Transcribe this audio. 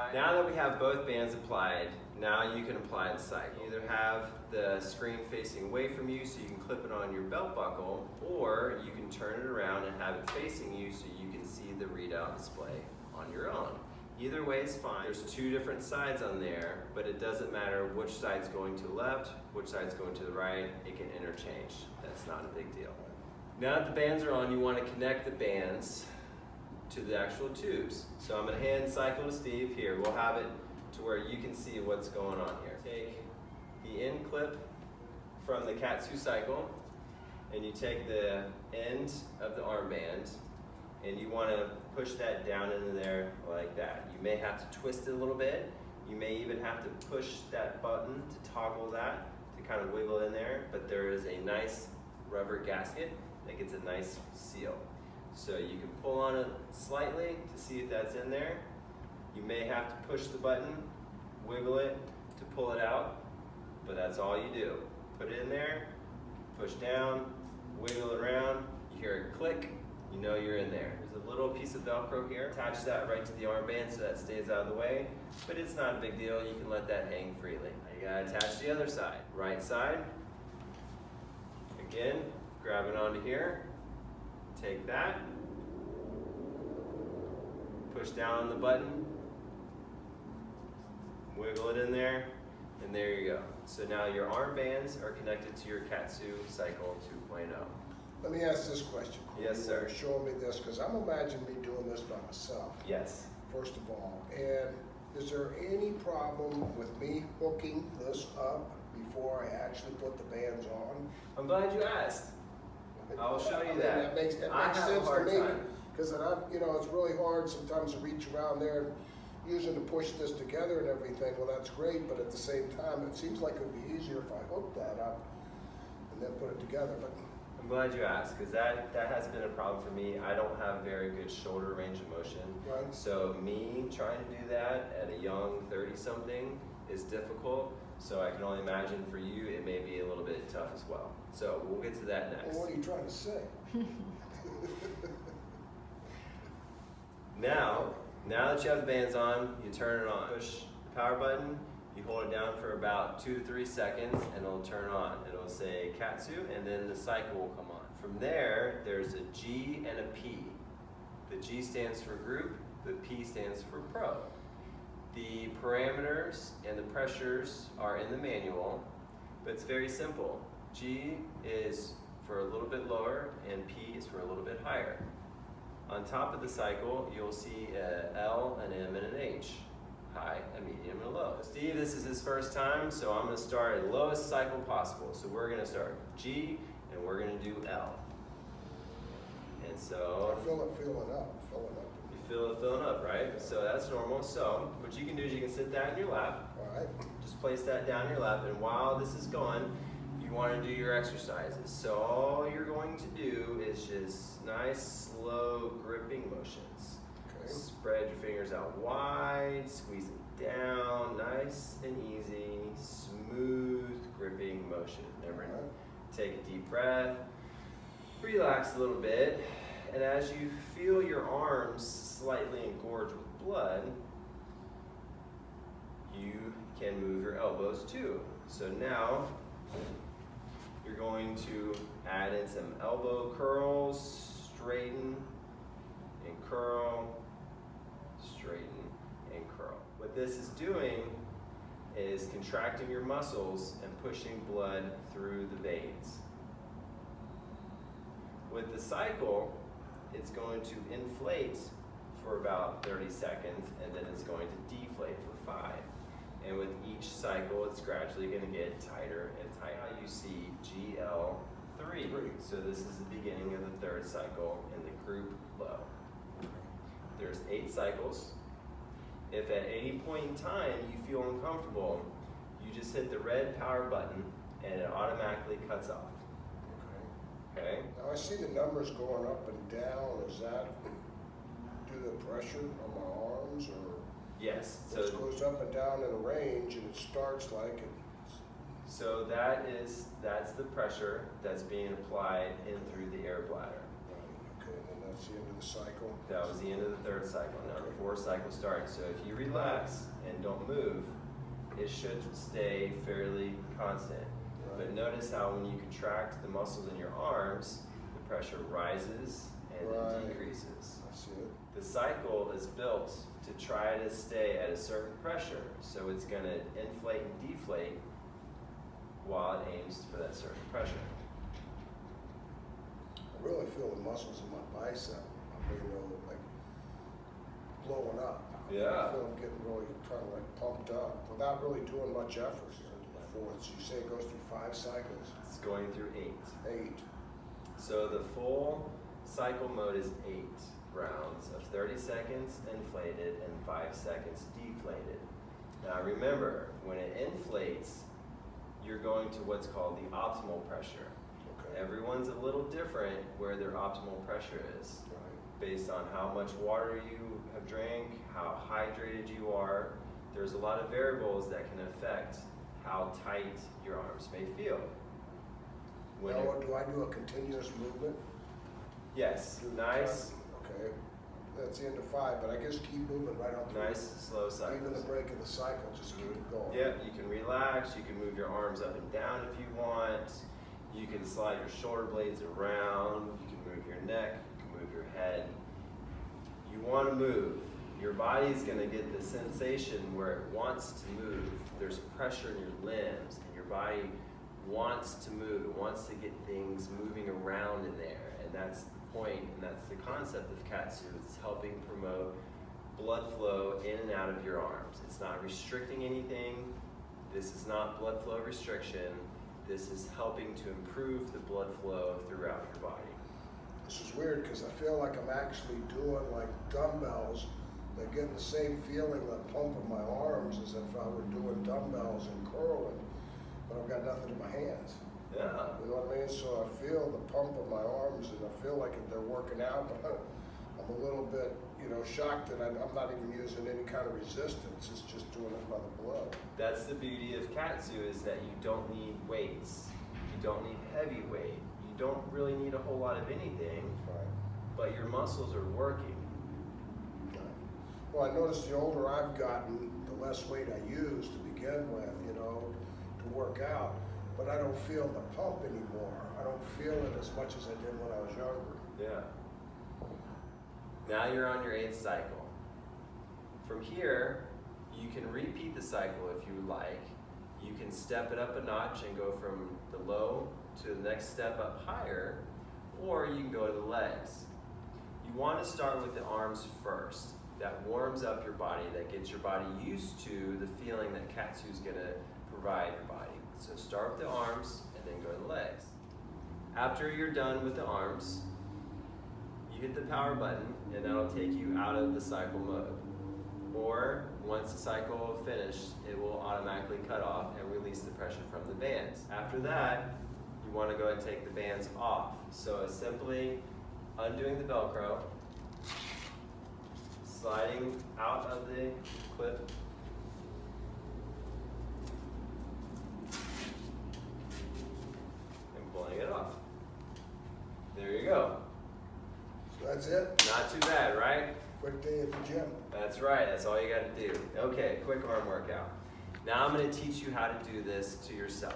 applied. Now that we have both bands applied, now you can apply the cycle. You either have the screen facing away from you so you can clip it on your belt buckle, or you can turn it around and have it facing you so you can see the readout display on your own. Either way is fine. There's two different sides on there, but it doesn't matter which side's going to the left, which side's going to the right. It can interchange. That's not a big deal. Now that the bands are on, you want to connect the bands to the actual tubes. So I'm going to hand cycle to Steve. Here, we'll have it to where you can see what's going on here. Take the end clip from the KAATSU Cycle, and you take the end of the armband, and you want to push that down into there like that. You may have to twist it a little bit. You may even have to push that button to toggle that to kind of wiggle in there, but there is a nice rubber gasket that gets a nice seal. So you can pull on it slightly to see if that's in there. You may have to push the button, wiggle it to pull it out, but that's all you do. Put it in there, push down, wiggle it around, you hear it click, you know you're in there. There's a little piece of Velcro here. Attach that right to the armband so that stays out of the way, but it's not a big deal. You can let that hang freely. Now you gotta attach the other side. Right side, again, grab it onto here, take that, push down on the button, wiggle it in there, and there you go. So now your armbands are connected to your KAATSU Cycle 2.0. Let me ask this question, Cory. Yes, sir. You're showing me this, because I'm imagining me doing this by myself, Yes. first of all. And is there any problem with me hooking this up before I actually put the bands on? I'm glad you asked. I'll show you I mean, that. That makes I have a sense to hard me. time. Because it's really hard sometimes to reach around there and using to push this together and everything. Well, that's great, but at the same time, it seems like it would be easier if I hooked that up and then put it together. But I'm glad you asked, because that has been a problem for me. I don't have very good shoulder range of motion. Right. So me trying to do that at a young 30-something is difficult. So I can only imagine for you it may be a little bit tough as well. So we'll get to that next. well, what are you trying to say? Now that you have the bands on, you turn it on. Push the power button, you hold it down for about 2 to 3 seconds, and it'll turn on. It'll say KAATSU, and then the cycle will come on. From there, there's a G and a P. The G stands for group, the P stands for pro. The parameters and the pressures are in the manual, but it's very simple. G is for a little bit lower, and P is for a little bit higher. On top of the cycle, you'll see a L, an M, and an H. High, a medium, and a low. Steve, this is his first time, so I'm gonna start at the lowest cycle possible. So we're gonna start G, and we're gonna do L. And so... I feel it filling up. You feel it filling up, right? So that's normal. So what you can do is you can sit that in your lap. All right. Just place that down in your lap, and while this is going, you want to do your exercises. So all you're going to do is just nice, slow gripping motions. Okay. Spread your fingers out wide, squeeze it down, nice and easy, smooth gripping motion. Remember, take a deep breath, relax a little bit, and as you feel your arms slightly engorged with blood, you can move your elbows too. So now, you're going to add in some elbow curls, straighten and curl, straighten and curl. What this is doing is contracting your muscles and pushing blood through the veins. With the cycle, it's going to inflate for about 30 seconds, and then it's going to deflate for 5. And with each cycle, it's gradually going to get tighter and tighter. You see GL3. So this is the beginning of the 3rd cycle in the group low. There's 8 cycles. If at any point in time you feel uncomfortable, you just hit the red power button and it automatically cuts off. Okay? Now I see the numbers going up and down. Is that due to pressure on my arms, or? Yes. So it goes up and down in a range, and it starts like it. So that's the pressure that's being applied in through the air bladder. Right, okay, and then that's the end of the cycle. That was the end of the third cycle. Now the fourth cycle starts. So if you relax and don't move, it should stay fairly constant. But notice how when you contract the muscles in your arms, the pressure rises and then decreases. I see it. The cycle is built to try to stay at a certain pressure. So it's going to inflate and deflate while it aims for that certain pressure. I really feel the muscles in my bicep, like blowing up. Yeah. I feel I'm getting really kind of like pumped up without really doing much effort. Fourth, so you say it goes through 5 cycles? It's going through 8. 8. So the full cycle mode is 8 rounds of 30 seconds inflated and 5 seconds deflated. Now remember, when it inflates, you're going to what's called the optimal pressure. Okay. Everyone's a little different where their optimal pressure is, based on how much water you have drank, how hydrated you are. There's a lot of variables that can affect how tight your arms may feel. Now, do I do a continuous movement? Yes, nice. Okay, that's the end of 5, but I guess keep moving right on through. Nice, slow cycles. Even the break of the cycle, just keep it going. Yeah, you can relax, you can move your arms up and down if you want, you can slide your shoulder blades around, you can move your neck, you can move your head. You want to move. Your body's going to get the sensation where it wants to move. There's pressure in your limbs, and your body wants to move. It wants to get things moving around in there, and that's the point, and that's the concept of KAATSU. It's helping promote blood flow in and out of your arms. It's not restricting anything. This is not blood flow restriction. This is helping to improve the blood flow throughout your body. This is weird because I feel like I'm actually doing like dumbbells. They're getting the same feeling, that pump in my arms, as if I were doing dumbbells and curling, but I've got nothing in my hands. Yeah. You know what I mean? So I feel the pump in my arms, and I feel like they're working out, but I'm a little bit, shocked that I'm not even using any kind of resistance. It's just doing it by the blood. That's the beauty of KAATSU, is that you don't need weights. You don't need heavy weight. You don't really need a whole lot of anything, but your muscles are working. Well, I noticed the older I've gotten, the less weight I use to begin with, to work out. But I don't feel the pump anymore. I don't feel it as much as I did when I was younger. Yeah. Now you're on your 8th cycle. From here, you can repeat the cycle if you would like. You can step it up a notch and go from the low to the next step up higher, or you can go to the legs. You want to start with the arms first. That warms up your body, that gets your body used to the feeling that KAATSU is going to provide your body. So start with the arms and then go to the legs. After you're done with the arms, you hit the power button and that'll take you out of the cycle mode. Or once the cycle is finished, it will automatically cut off and release the pressure from the bands. After that, you want to go ahead and take the bands off. So it's simply undoing the Velcro, sliding out of the clip, and pulling it off. There you go. So that's it? Not too bad, right? Quick day at the gym. That's right, that's all you gotta do. Okay, quick arm workout. Now I'm gonna teach you how to do this to yourself.